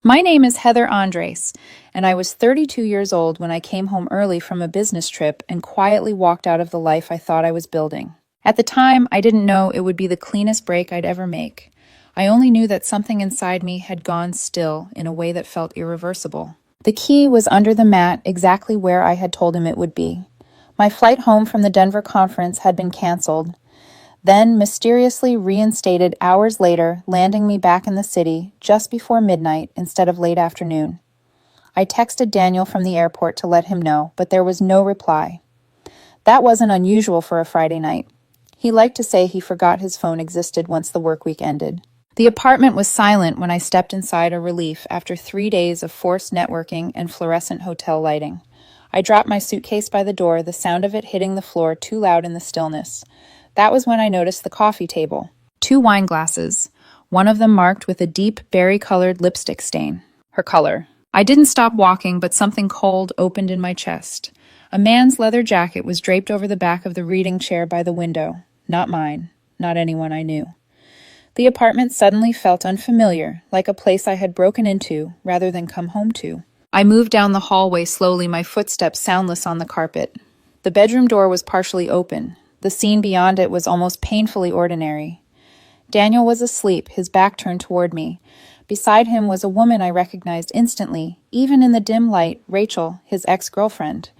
My name is Heather Andres, and I was 32 years old when I came home early from a business trip and quietly walked out of the life I thought I was building. At the time, I didn't know it would be the cleanest break I'd ever make. I only knew that something inside me had gone still in a way that felt irreversible. The key was under the mat, exactly where I had told him it would be. My flight home from the Denver conference had been canceled, then mysteriously reinstated hours later, landing me back in the city just before midnight instead of late afternoon. I texted Daniel from the airport to let him know, but there was no reply. That wasn't unusual for a Friday night. He liked to say he forgot his phone existed once the work week ended. The apartment was silent when I stepped inside, a relief after 3 days of forced networking and fluorescent hotel lighting. I dropped my suitcase by the door, the sound of it hitting the floor too loud in the stillness. That was when I noticed the coffee table. 2 wine glasses, one of them marked with a deep berry-colored lipstick stain. Her color. I didn't stop walking, but something cold opened in my chest. A man's leather jacket was draped over the back of the reading chair by the window. Not mine. Not anyone I knew. The apartment suddenly felt unfamiliar, like a place I had broken into rather than come home to. I moved down the hallway slowly, my footsteps soundless on the carpet. The bedroom door was partially open. The scene beyond it was almost painfully ordinary. Daniel was asleep, his back turned toward me. Beside him was a woman I recognized instantly, even in the dim light, Rachel, his ex-girlfriend.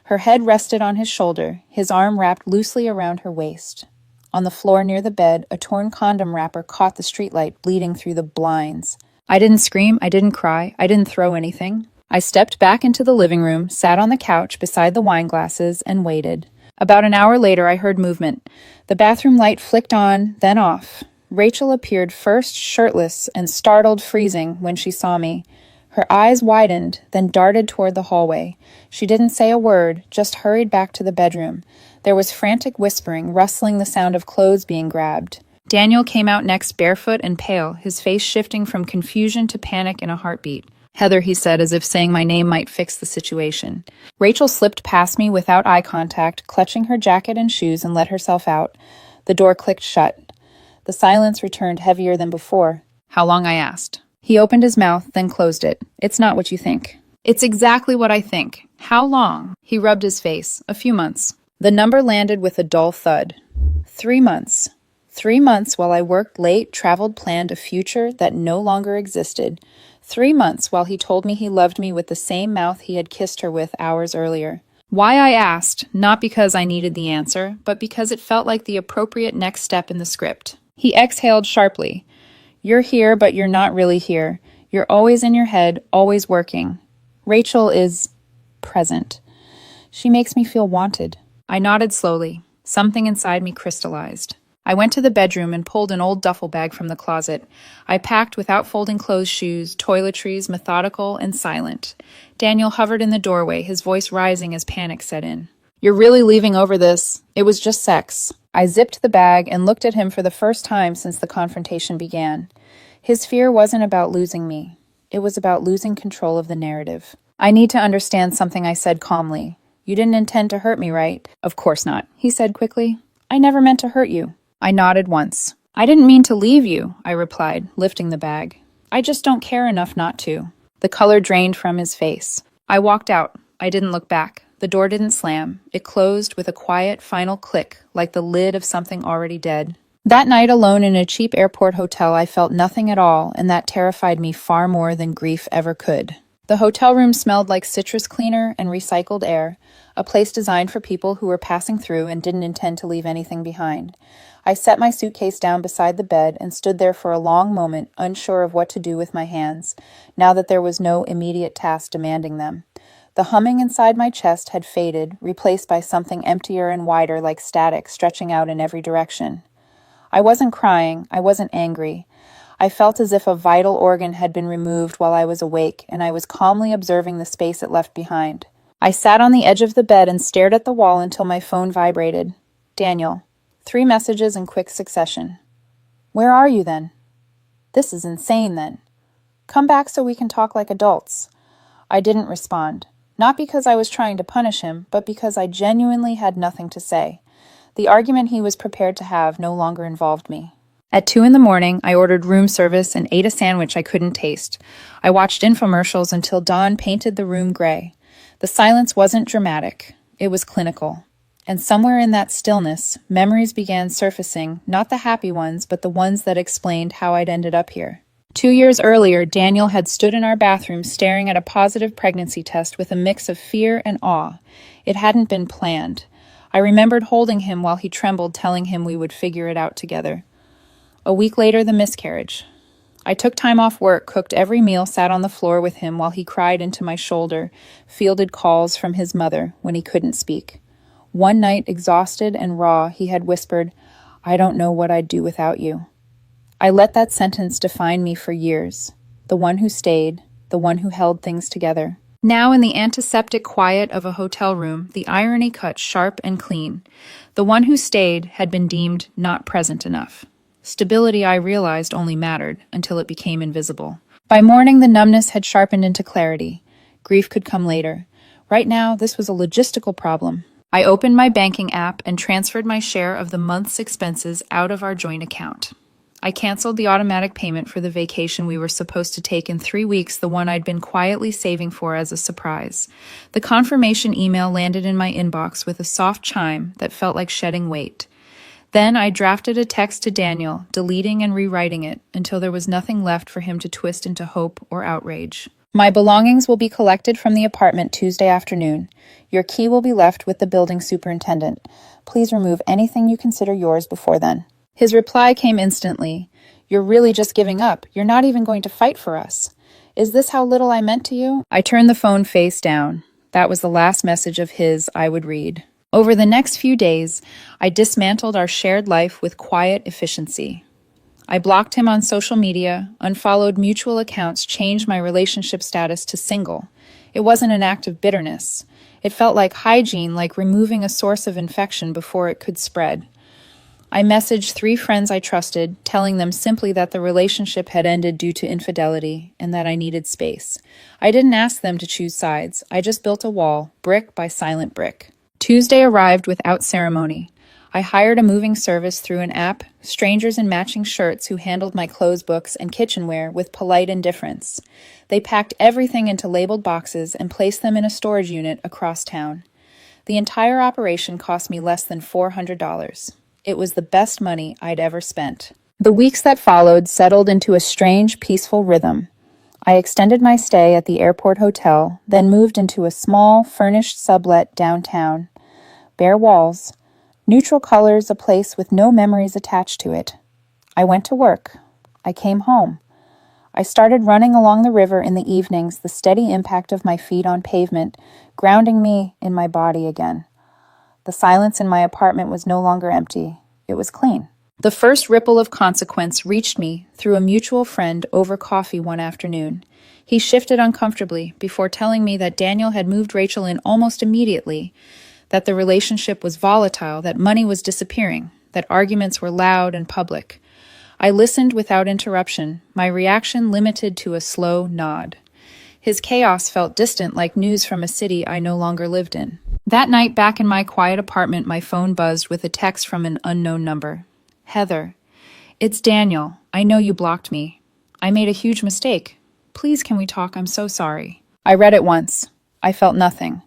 Her head rested on his shoulder, his arm wrapped loosely around her waist. On the floor near the bed, a torn condom wrapper caught the streetlight, bleeding through the blinds. I didn't scream, I didn't cry, I didn't throw anything. I stepped back into the living room, sat on the couch beside the wine glasses, and waited. About an hour later, I heard movement. The bathroom light flicked on, then off. Rachel appeared first shirtless and startled, freezing when she saw me. Her eyes widened, then darted toward the hallway. She didn't say a word, just hurried back to the bedroom. There was frantic whispering, rustling, the sound of clothes being grabbed. Daniel came out next, barefoot and pale, his face shifting from confusion to panic in a heartbeat. "Heather," he said, as if saying my name might fix the situation. Rachel slipped past me without eye contact, clutching her jacket and shoes, and let herself out. The door clicked shut. The silence returned heavier than before. "How long?" I asked. He opened his mouth, then closed it. "It's not what you think." "It's exactly what I think. How long?" He rubbed his face. "A few months." The number landed with a dull thud. 3 months. 3 months while I worked late, traveled, planned a future that no longer existed. 3 months while he told me he loved me with the same mouth he had kissed her with hours earlier. Why, I asked, not because I needed the answer, but because it felt like the appropriate next step in the script. He exhaled sharply. "You're here, but you're not really here. You're always in your head, always working. Rachel is present. She makes me feel wanted." I nodded slowly. Something inside me crystallized. I went to the bedroom and pulled an old duffel bag from the closet. I packed without folding clothes, shoes, toiletries, methodical and silent. Daniel hovered in the doorway, his voice rising as panic set in. "You're really leaving over this? It was just sex." I zipped the bag and looked at him for the first time since the confrontation began. His fear wasn't about losing me. It was about losing control of the narrative. "I need to understand something," I said calmly. "You didn't intend to hurt me, right?" "Of course not," he said quickly. "I never meant to hurt you." I nodded once. "I didn't mean to leave you," I replied, lifting the bag. "I just don't care enough not to." The color drained from his face. I walked out. I didn't look back. The door didn't slam. It closed with a quiet, final click, like the lid of something already dead. That night alone in a cheap airport hotel, I felt nothing at all, and that terrified me far more than grief ever could. The hotel room smelled like citrus cleaner and recycled air, a place designed for people who were passing through and didn't intend to leave anything behind. I set my suitcase down beside the bed and stood there for a long moment, unsure of what to do with my hands, now that there was no immediate task demanding them. The humming inside my chest had faded, replaced by something emptier and wider, like static, stretching out in every direction. I wasn't crying, I wasn't angry. I felt as if a vital organ had been removed while I was awake, and I was calmly observing the space it left behind. I sat on the edge of the bed and stared at the wall until my phone vibrated. Daniel. 3 messages in quick succession. "Where are you then?" "This is insane then." "Come back so we can talk like adults." I didn't respond. Not because I was trying to punish him, but because I genuinely had nothing to say. The argument he was prepared to have no longer involved me. At 2 in the morning, I ordered room service and ate a sandwich I couldn't taste. I watched infomercials until dawn painted the room gray. The silence wasn't dramatic, it was clinical. And somewhere in that stillness, memories began surfacing, not the happy ones, but the ones that explained how I'd ended up here. 2 years earlier, Daniel had stood in our bathroom staring at a positive pregnancy test with a mix of fear and awe. It hadn't been planned. I remembered holding him while he trembled, telling him we would figure it out together. A week later, the miscarriage. I took time off work, cooked every meal, sat on the floor with him while he cried into my shoulder, fielded calls from his mother when he couldn't speak. One night, exhausted and raw, he had whispered, "I don't know what I'd do without you." I let that sentence define me for years. The one who stayed, the one who held things together. Now in the antiseptic quiet of a hotel room, the irony cut sharp and clean. The one who stayed had been deemed not present enough. Stability, I realized, only mattered until it became invisible. By morning, the numbness had sharpened into clarity. Grief could come later. Right now, this was a logistical problem. I opened my banking app and transferred my share of the month's expenses out of our joint account. I canceled the automatic payment for the vacation we were supposed to take in 3 weeks, the one I'd been quietly saving for as a surprise. The confirmation email landed in my inbox with a soft chime that felt like shedding weight. Then I drafted a text to Daniel, deleting and rewriting it until there was nothing left for him to twist into hope or outrage. My belongings will be collected from the apartment Tuesday afternoon. Your key will be left with the building superintendent. Please remove anything you consider yours before then. His reply came instantly. You're really just giving up. You're not even going to fight for us. Is this how little I meant to you? I turned the phone face down. That was the last message of his I would read. Over the next few days, I dismantled our shared life with quiet efficiency. I blocked him on social media, unfollowed mutual accounts, changed my relationship status to single. It wasn't an act of bitterness. It felt like hygiene, like removing a source of infection before it could spread. I messaged 3 friends I trusted, telling them simply that the relationship had ended due to infidelity and that I needed space. I didn't ask them to choose sides. I just built a wall, brick by silent brick. Tuesday arrived without ceremony. I hired a moving service through an app, strangers in matching shirts who handled my clothes books and kitchenware with polite indifference. They packed everything into labeled boxes and placed them in a storage unit across town. The entire operation cost me less than $400. It was the best money I'd ever spent. The weeks that followed settled into a strange, peaceful rhythm. I extended my stay at the airport hotel, then moved into a small, furnished sublet downtown. Bare walls, neutral colors, a place with no memories attached to it. I went to work. I came home. I started running along the river in the evenings, the steady impact of my feet on pavement, grounding me in my body again. The silence in my apartment was no longer empty. It was clean. The first ripple of consequence reached me through a mutual friend over coffee one afternoon. He shifted uncomfortably before telling me that Daniel had moved Rachel in almost immediately, that the relationship was volatile, that money was disappearing, that arguments were loud and public. I listened without interruption, my reaction limited to a slow nod. His chaos felt distant, like news from a city I no longer lived in. That night, back in my quiet apartment, my phone buzzed with a text from an unknown number. Heather, it's Daniel. I know you blocked me. I made a huge mistake. Please, can we talk? I'm so sorry. I read it once. I felt nothing.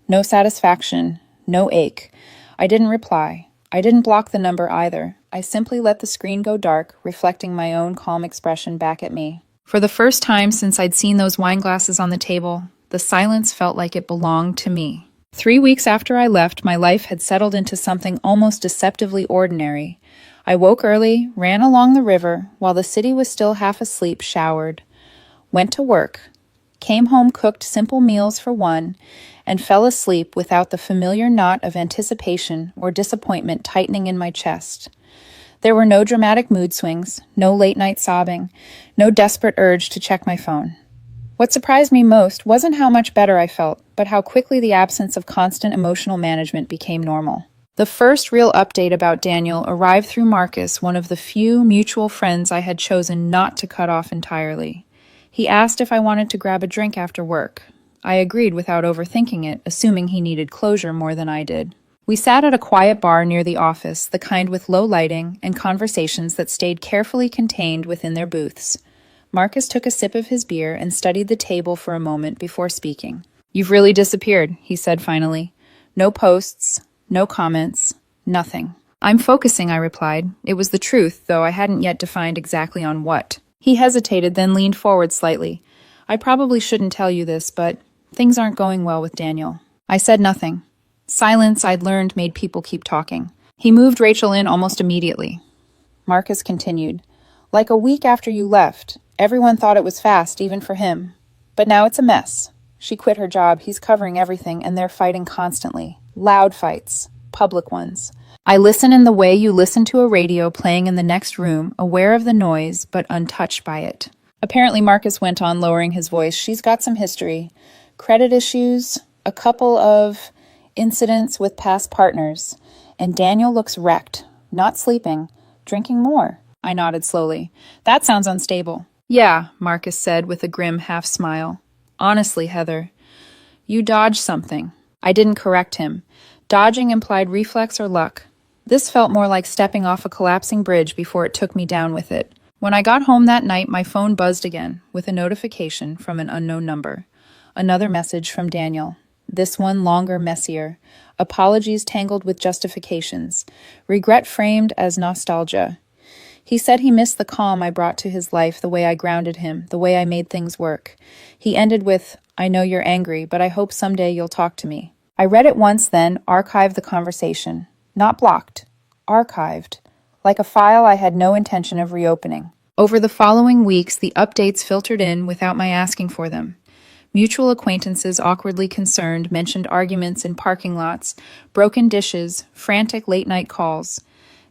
No satisfaction. No ache. I didn't reply. I didn't block the number either. I simply let the screen go dark, reflecting my own calm expression back at me. For the first time since I'd seen those wine glasses on the table, the silence felt like it belonged to me. 3 weeks after I left, my life had settled into something almost deceptively ordinary. I woke early, ran along the river, while the city was still half asleep, showered, went to work, came home, cooked simple meals for one, and fell asleep without the familiar knot of anticipation or disappointment tightening in my chest. There were no dramatic mood swings, no late-night sobbing, no desperate urge to check my phone. What surprised me most wasn't how much better I felt, but how quickly the absence of constant emotional management became normal. The first real update about Daniel arrived through Marcus, one of the few mutual friends I had chosen not to cut off entirely. He asked if I wanted to grab a drink after work. I agreed without overthinking it, assuming he needed closure more than I did. We sat at a quiet bar near the office, the kind with low lighting and conversations that stayed carefully contained within their booths. Marcus took a sip of his beer and studied the table for a moment before speaking. "You've really disappeared," he said finally. "No posts, no comments, nothing." "I'm focusing," I replied. It was the truth, though I hadn't yet defined exactly on what. He hesitated, then leaned forward slightly. "I probably shouldn't tell you this, but things aren't going well with Daniel." I said nothing. Silence, I'd learned, made people keep talking. He moved Rachel in almost immediately. Marcus continued. "Like a week after you left, everyone thought it was fast, even for him. But now it's a mess. She quit her job, he's covering everything, and they're fighting constantly. Loud fights. Public ones. I listen in the way you listen to a radio playing in the next room, aware of the noise, but untouched by it." Apparently, Marcus went on, lowering his voice. "She's got some history. Credit issues, a couple of incidents with past partners. And Daniel looks wrecked, not sleeping, drinking more." I nodded slowly. "That sounds unstable." "Yeah," Marcus said with a grim half-smile. "Honestly, Heather, you dodged something." I didn't correct him. Dodging implied reflex or luck. This felt more like stepping off a collapsing bridge before it took me down with it. When I got home that night, my phone buzzed again, with a notification from an unknown number. Another message from Daniel. This one longer, messier. Apologies tangled with justifications. Regret framed as nostalgia. He said he missed the calm I brought to his life, the way I grounded him, the way I made things work. He ended with, "I know you're angry, but I hope someday you'll talk to me." I read it once, then archived the conversation. Not blocked. Archived. Like a file I had no intention of reopening. Over the following weeks, the updates filtered in without my asking for them. Mutual acquaintances awkwardly concerned mentioned arguments in parking lots, broken dishes, frantic late-night calls.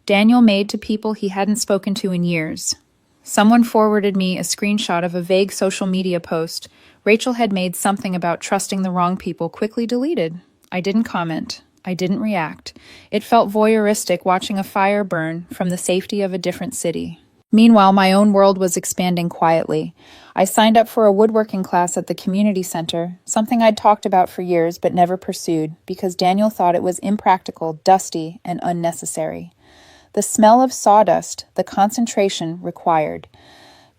Daniel made to people he hadn't spoken to in years. Someone forwarded me a screenshot of a vague social media post. Rachel had made something about trusting the wrong people quickly deleted. I didn't comment. I didn't react. It felt voyeuristic watching a fire burn from the safety of a different city. Meanwhile, my own world was expanding quietly. I signed up for a woodworking class at the community center, something I'd talked about for years but never pursued, because Daniel thought it was impractical, dusty, and unnecessary. The smell of sawdust, the concentration required.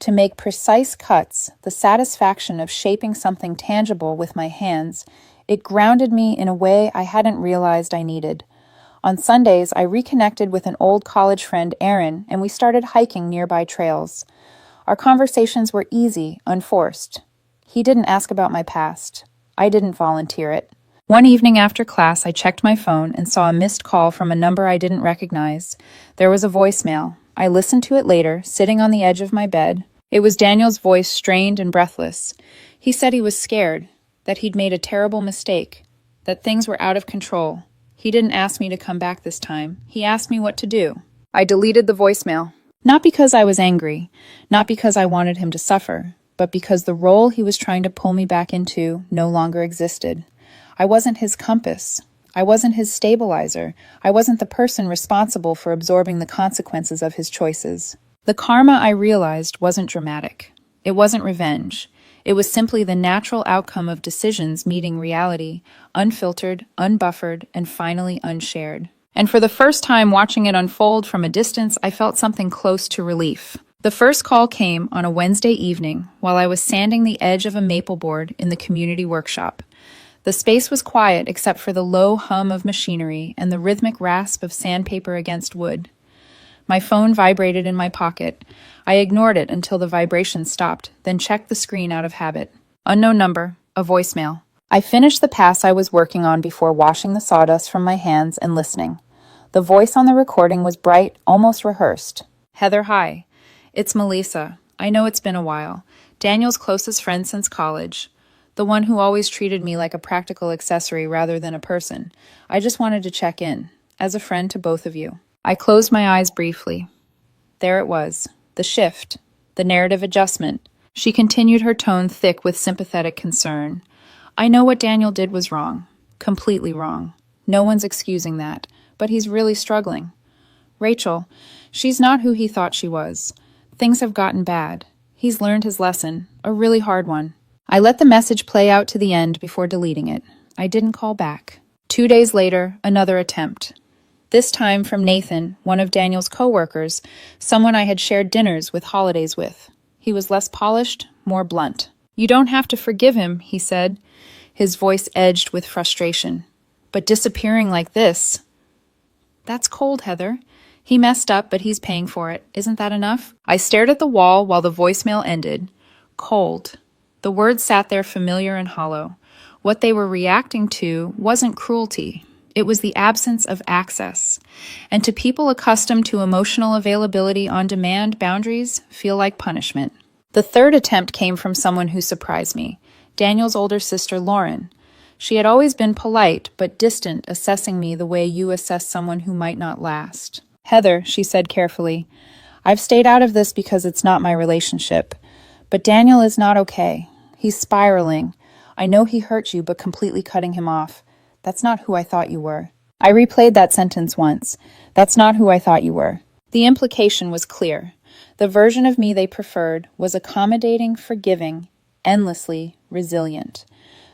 To make precise cuts, the satisfaction of shaping something tangible with my hands, it grounded me in a way I hadn't realized I needed. On Sundays, I reconnected with an old college friend, Aaron, and we started hiking nearby trails. Our conversations were easy, unforced. He didn't ask about my past. I didn't volunteer it. One evening after class, I checked my phone and saw a missed call from a number I didn't recognize. There was a voicemail. I listened to it later, sitting on the edge of my bed. It was Daniel's voice, strained and breathless. He said he was scared, that he'd made a terrible mistake, that things were out of control. He didn't ask me to come back this time. He asked me what to do. I deleted the voicemail. Not because I was angry, not because I wanted him to suffer, but because the role he was trying to pull me back into no longer existed. I wasn't his compass. I wasn't his stabilizer. I wasn't the person responsible for absorbing the consequences of his choices. The karma, I realized, wasn't dramatic. It wasn't revenge. It was simply the natural outcome of decisions meeting reality, unfiltered, unbuffered, and finally unshared. And for the first time watching it unfold from a distance, I felt something close to relief. The first call came on a Wednesday evening while I was sanding the edge of a maple board in the community workshop. The space was quiet except for the low hum of machinery and the rhythmic rasp of sandpaper against wood. My phone vibrated in my pocket. I ignored it until the vibration stopped, then checked the screen out of habit. Unknown number, a voicemail. I finished the pass I was working on before washing the sawdust from my hands and listening. The voice on the recording was bright, almost rehearsed. "Heather, hi. It's Melissa. I know it's been a while. Daniel's closest friend since college. The one who always treated me like a practical accessory rather than a person. I just wanted to check in, as a friend to both of you." I closed my eyes briefly. There it was, the shift, the narrative adjustment. She continued, her tone thick with sympathetic concern. "I know what Daniel did was wrong, completely wrong. No one's excusing that, but he's really struggling. Rachel, she's not who he thought she was. Things have gotten bad. He's learned his lesson, a really hard one." I let the message play out to the end before deleting it. I didn't call back. 2 days later, another attempt. This time from Nathan, one of Daniel's coworkers, someone I had shared dinners with holidays with. He was less polished, more blunt. "You don't have to forgive him," he said, his voice edged with frustration. "But disappearing like this—" "That's cold, Heather. He messed up, but he's paying for it. Isn't that enough?" I stared at the wall while the voicemail ended. Cold. The words sat there familiar and hollow. What they were reacting to wasn't cruelty. It was the absence of access. And to people accustomed to emotional availability on demand, boundaries feel like punishment. The third attempt came from someone who surprised me, Daniel's older sister, Lauren. She had always been polite, but distant, assessing me the way you assess someone who might not last. "Heather," she said carefully, "I've stayed out of this because it's not my relationship. But Daniel is not okay. He's spiraling. I know he hurt you, but completely cutting him off. That's not who I thought you were." I replayed that sentence once. "That's not who I thought you were." The implication was clear. The version of me they preferred was accommodating, forgiving, endlessly resilient.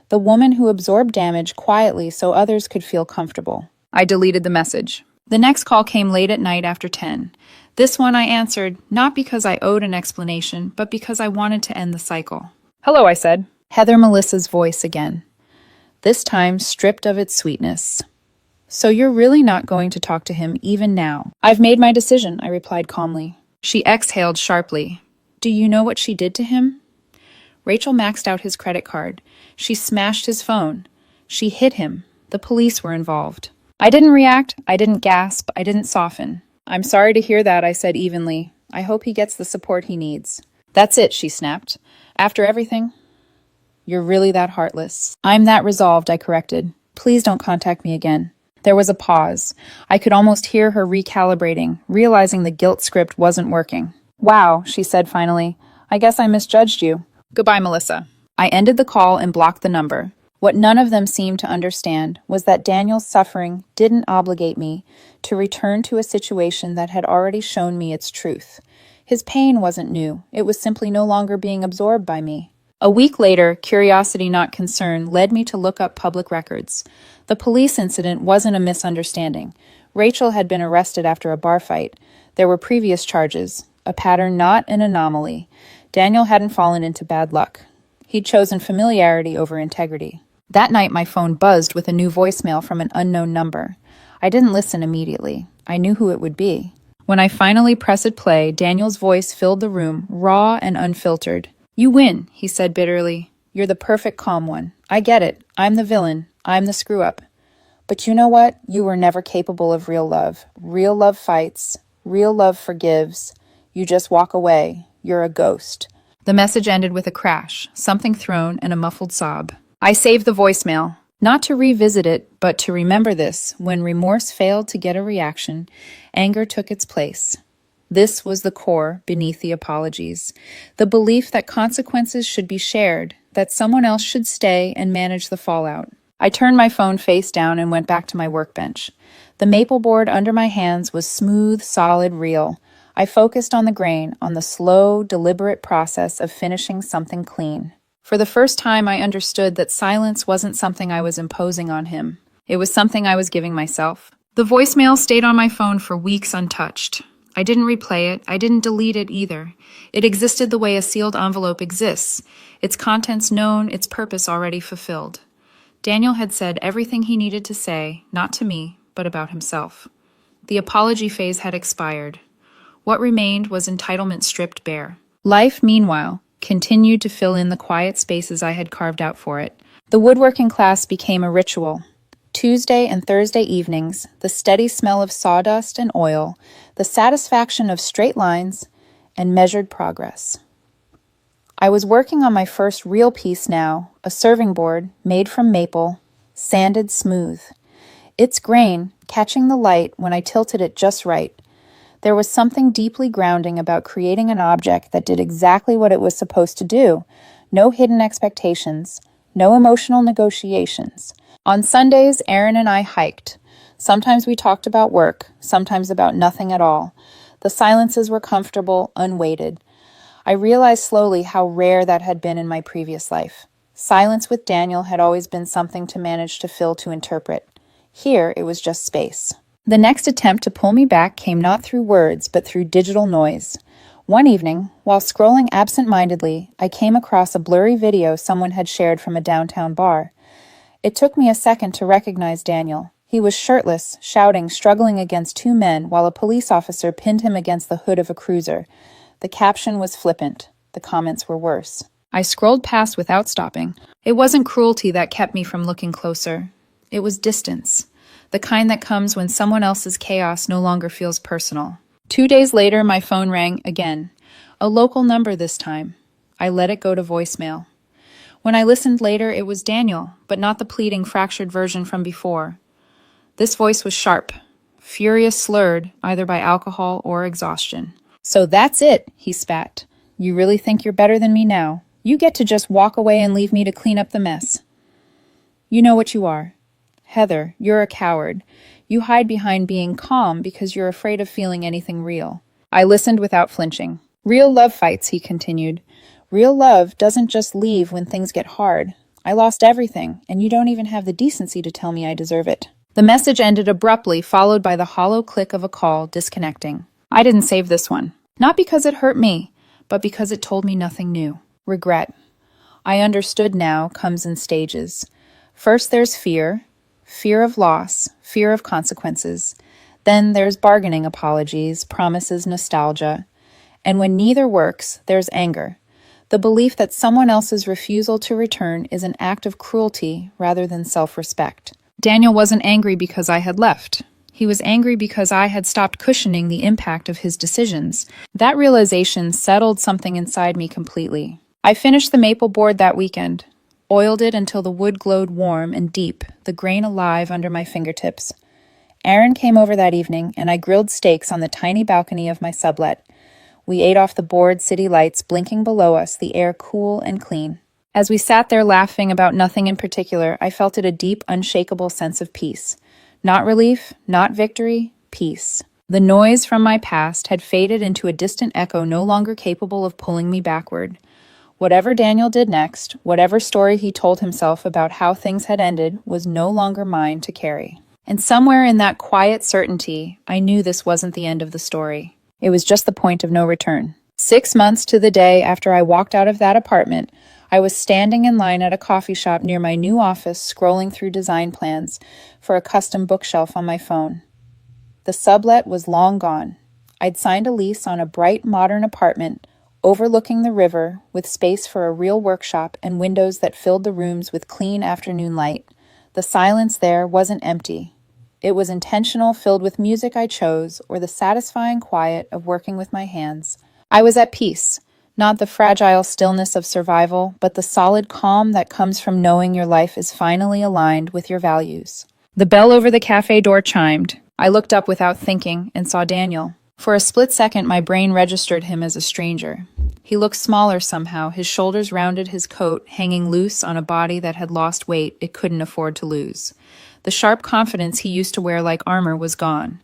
The woman who absorbed damage quietly so others could feel comfortable. I deleted the message. The next call came late at night after 10. This one I answered, not because I owed an explanation, but because I wanted to end the cycle. "Hello," I said. Heather Melissa's voice again. This time stripped of its sweetness. "So you're really not going to talk to him even now?" "I've made my decision," I replied calmly. She exhaled sharply. "Do you know what she did to him?" Rachel maxed out his credit card. She smashed his phone. She hit him. The police were involved. I didn't react. I didn't gasp. I didn't soften. "I'm sorry to hear that," I said evenly. "I hope he gets the support he needs." "That's it," she snapped. "After everything?" "You're really that heartless." "I'm that resolved," I corrected. "Please don't contact me again." There was a pause. I could almost hear her recalibrating, realizing the guilt script wasn't working. "Wow," she said finally. "I guess I misjudged you. Goodbye, Melissa." I ended the call and blocked the number. What none of them seemed to understand was that Daniel's suffering didn't obligate me to return to a situation that had already shown me its truth. His pain wasn't new. It was simply no longer being absorbed by me. A week later, curiosity not concern led me to look up public records. The police incident wasn't a misunderstanding. Rachel had been arrested after a bar fight. There were previous charges, a pattern not an anomaly. Daniel hadn't fallen into bad luck. He'd chosen familiarity over integrity. That night, my phone buzzed with a new voicemail from an unknown number. I didn't listen immediately. I knew who it would be. When I finally pressed play, Daniel's voice filled the room, raw and unfiltered. "You win," he said bitterly. "You're the perfect calm one. I get it. I'm the villain. I'm the screw-up. But you know what? You were never capable of real love. Real love fights. Real love forgives. You just walk away. You're a ghost." The message ended with a crash, something thrown, and a muffled sob. I saved the voicemail, not to revisit it, but to remember this. When remorse failed to get a reaction, anger took its place. This was the core beneath the apologies. The belief that consequences should be shared, that someone else should stay and manage the fallout. I turned my phone face down and went back to my workbench. The maple board under my hands was smooth, solid, real. I focused on the grain, on the slow, deliberate process of finishing something clean. For the first time, I understood that silence wasn't something I was imposing on him. It was something I was giving myself. The voicemail stayed on my phone for weeks untouched. I didn't replay it. I didn't delete it either. It existed the way a sealed envelope exists, its contents known, its purpose already fulfilled. Daniel had said everything he needed to say, not to me, but about himself. The apology phase had expired. What remained was entitlement stripped bare. Life, meanwhile, continued to fill in the quiet spaces I had carved out for it. The woodworking class became a ritual. Tuesday and Thursday evenings, the steady smell of sawdust and oil, the satisfaction of straight lines, and measured progress. I was working on my first real piece now, a serving board made from maple, sanded smooth. Its grain, catching the light when I tilted it just right. There was something deeply grounding about creating an object that did exactly what it was supposed to do. No hidden expectations, no emotional negotiations. On Sundays, Aaron and I hiked. Sometimes we talked about work, sometimes about nothing at all. The silences were comfortable, unweighted. I realized slowly how rare that had been in my previous life. Silence with Daniel had always been something to manage, to fill, to interpret. Here, it was just space. The next attempt to pull me back came not through words, but through digital noise. One evening, while scrolling absent-mindedly, I came across a blurry video someone had shared from a downtown bar. It took me a second to recognize Daniel. He was shirtless, shouting, struggling against two men while a police officer pinned him against the hood of a cruiser. The caption was flippant. The comments were worse. I scrolled past without stopping. It wasn't cruelty that kept me from looking closer. It was distance. The kind that comes when someone else's chaos no longer feels personal. 2 days later, my phone rang again. A local number this time. I let it go to voicemail. When I listened later, it was Daniel, but not the pleading, fractured version from before. This voice was sharp, furious, slurred, either by alcohol or exhaustion. "So that's it," he spat. "You really think you're better than me now? You get to just walk away and leave me to clean up the mess. You know what you are. Heather, you're a coward. You hide behind being calm because you're afraid of feeling anything real." I listened without flinching. "Real love fights," he continued. "Real love doesn't just leave when things get hard. I lost everything, and you don't even have the decency to tell me I deserve it." The message ended abruptly, followed by the hollow click of a call disconnecting. I didn't save this one. Not because it hurt me, but because it told me nothing new. Regret. I understood now comes in stages. First there's fear of loss, fear of consequences. Then there's bargaining apologies, promises, nostalgia. And when neither works, there's anger. The belief that someone else's refusal to return is an act of cruelty rather than self-respect. Daniel wasn't angry because I had left. He was angry because I had stopped cushioning the impact of his decisions. That realization settled something inside me completely. I finished the maple board that weekend, oiled it until the wood glowed warm and deep, the grain alive under my fingertips. Aaron came over that evening, and I grilled steaks on the tiny balcony of my sublet. We ate off the board, city lights blinking below us, the air cool and clean. As we sat there laughing about nothing in particular, I felt it a deep, unshakable sense of peace. Not relief, not victory, peace. The noise from my past had faded into a distant echo no longer capable of pulling me backward. Whatever Daniel did next, whatever story he told himself about how things had ended, was no longer mine to carry. And somewhere in that quiet certainty, I knew this wasn't the end of the story. It was just the point of no return. 6 months to the day after I walked out of that apartment, I was standing in line at a coffee shop near my new office, scrolling through design plans for a custom bookshelf on my phone. The sublet was long gone. I'd signed a lease on a bright, modern apartment overlooking the river, with space for a real workshop and windows that filled the rooms with clean afternoon light. The silence there wasn't empty. It was intentional, filled with music I chose, or the satisfying quiet of working with my hands. I was at peace, not the fragile stillness of survival, but the solid calm that comes from knowing your life is finally aligned with your values. The bell over the cafe door chimed. I looked up without thinking and saw Daniel. For a split second, my brain registered him as a stranger. He looked smaller somehow, his shoulders rounded, his coat hanging loose on a body that had lost weight it couldn't afford to lose. The sharp confidence he used to wear like armor was gone.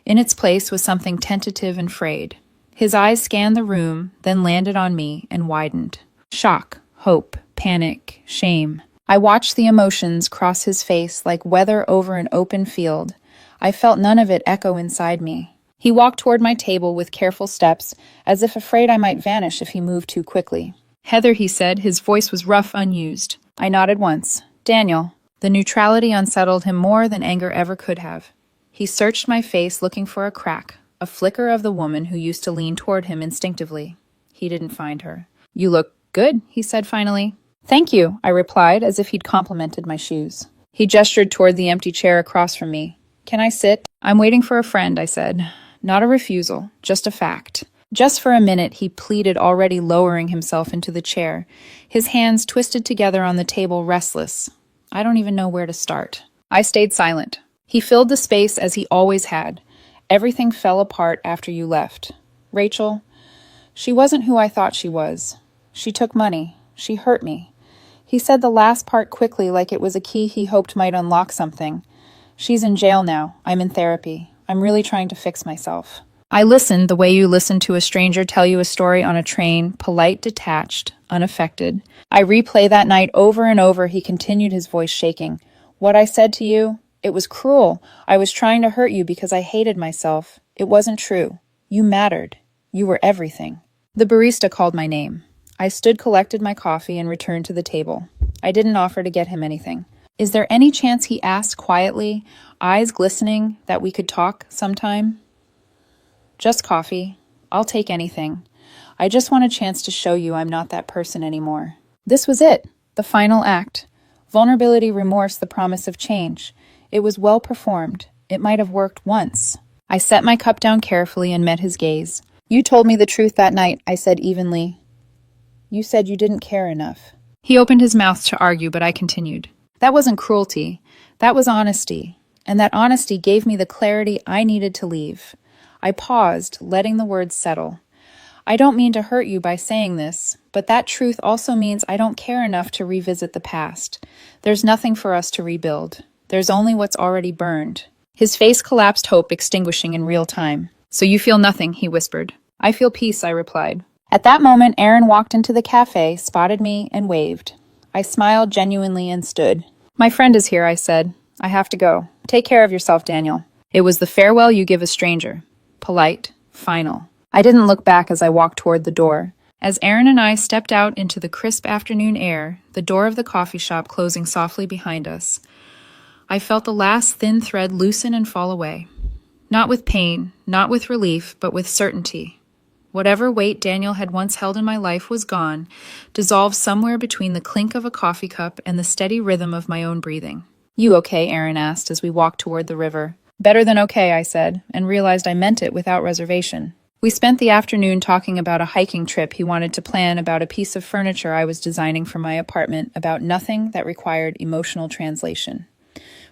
In its place was something tentative and frayed. His eyes scanned the room, then landed on me and widened. Shock, hope, panic, shame. I watched the emotions cross his face like weather over an open field. I felt none of it echo inside me. He walked toward my table with careful steps, as if afraid I might vanish if he moved too quickly. "Heather," he said, his voice was rough, unused. I nodded once. "Daniel." The neutrality unsettled him more than anger ever could have. He searched my face, looking for a crack, a flicker of the woman who used to lean toward him instinctively. He didn't find her. "You look good," he said finally. "Thank you," I replied, as if he'd complimented my shoes. He gestured toward the empty chair across from me. "Can I sit?" "I'm waiting for a friend," I said. Not a refusal, just a fact. Just for a minute, he pleaded, already lowering himself into the chair, his hands twisted together on the table, restless. I don't even know where to start. I stayed silent. He filled the space as he always had. Everything fell apart after you left. Rachel, she wasn't who I thought she was. She took money. She hurt me. He said the last part quickly, like it was a key he hoped might unlock something. She's in jail now. I'm in therapy. I'm really trying to fix myself. I listened the way you listen to a stranger tell you a story on a train, polite, detached, unaffected. I replay that night over and over, he continued, his voice shaking. What I said to you, It was cruel. I was trying to hurt you because I hated myself. It wasn't true. You mattered. You were everything. The barista called my name. I stood, collected my coffee, and returned to the table. I didn't offer to get him anything. Is there any chance, he asked quietly, eyes glistening, that we could talk sometime? Just coffee. I'll take anything. I just want a chance to show you I'm not that person anymore. This was it, the final act. Vulnerability, remorse, the promise of change. It was well performed. It might have worked once. I set my cup down carefully and met his gaze. You told me the truth that night, I said evenly. You said you didn't care enough. He opened his mouth to argue, but I continued. That wasn't cruelty. That was honesty. And that honesty gave me the clarity I needed to leave. I paused, letting the words settle. I don't mean to hurt you by saying this, but that truth also means I don't care enough to revisit the past. There's nothing for us to rebuild. There's only what's already burned. His face collapsed, hope extinguishing in real time. So you feel nothing, he whispered. I feel peace, I replied. At that moment, Aaron walked into the cafe, spotted me, and waved. I smiled genuinely and stood. My friend is here, I said. I have to go. Take care of yourself, Daniel. It was the farewell you give a stranger. Polite, final. I didn't look back as I walked toward the door. As Aaron and I stepped out into the crisp afternoon air, the door of the coffee shop closing softly behind us, I felt the last thin thread loosen and fall away. Not with pain, not with relief, but with certainty. Whatever weight Daniel had once held in my life was gone, dissolved somewhere between the clink of a coffee cup and the steady rhythm of my own breathing. You okay? Aaron asked as we walked toward the river. Better than okay, I said, and realized I meant it without reservation. We spent the afternoon talking about a hiking trip he wanted to plan, about a piece of furniture I was designing for my apartment, about nothing that required emotional translation.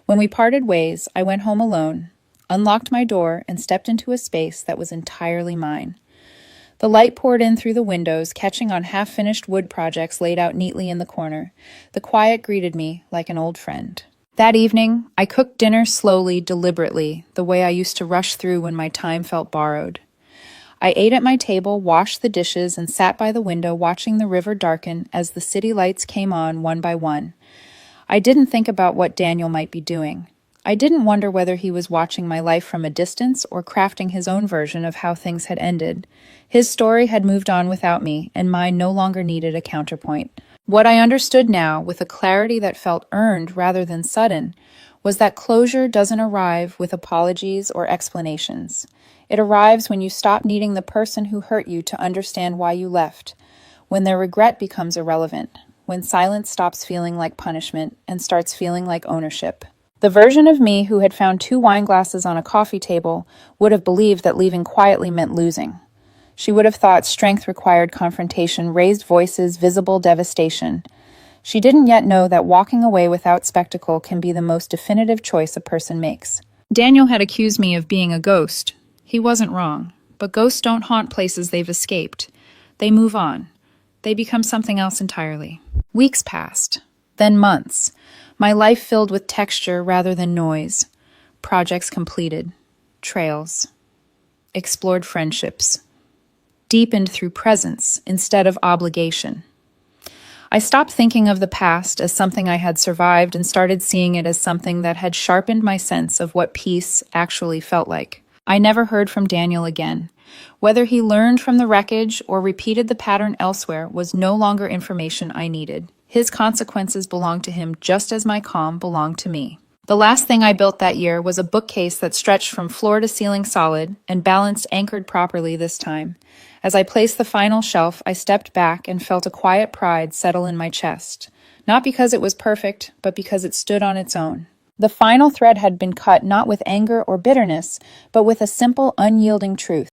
When we parted ways, I went home alone, unlocked my door, and stepped into a space that was entirely mine. The light poured in through the windows, catching on half-finished wood projects laid out neatly in the corner. The quiet greeted me like an old friend. That evening, I cooked dinner slowly, deliberately, the way I used to rush through when my time felt borrowed. I ate at my table, washed the dishes, and sat by the window watching the river darken as the city lights came on one by one. I didn't think about what Daniel might be doing. I didn't wonder whether he was watching my life from a distance or crafting his own version of how things had ended. His story had moved on without me, and mine no longer needed a counterpoint. What I understood now, with a clarity that felt earned rather than sudden, was that closure doesn't arrive with apologies or explanations. It arrives when you stop needing the person who hurt you to understand why you left, when their regret becomes irrelevant, when silence stops feeling like punishment and starts feeling like ownership. The version of me who had found 2 wine glasses on a coffee table would have believed that leaving quietly meant losing. She would have thought strength required confrontation, raised voices, visible devastation. She didn't yet know that walking away without spectacle can be the most definitive choice a person makes. Daniel had accused me of being a ghost. He wasn't wrong, but ghosts don't haunt places they've escaped. They move on. They become something else entirely. Weeks passed, then months. My life filled with texture rather than noise. Projects completed. Trails. Explored friendships. Deepened through presence instead of obligation. I stopped thinking of the past as something I had survived and started seeing it as something that had sharpened my sense of what peace actually felt like. I never heard from Daniel again. Whether he learned from the wreckage or repeated the pattern elsewhere was no longer information I needed. His consequences belonged to him just as my calm belonged to me. The last thing I built that year was a bookcase that stretched from floor to ceiling solid and balanced anchored properly this time. As I placed the final shelf, I stepped back and felt a quiet pride settle in my chest. Not because it was perfect, but because it stood on its own. The final thread had been cut not with anger or bitterness, but with a simple, unyielding truth.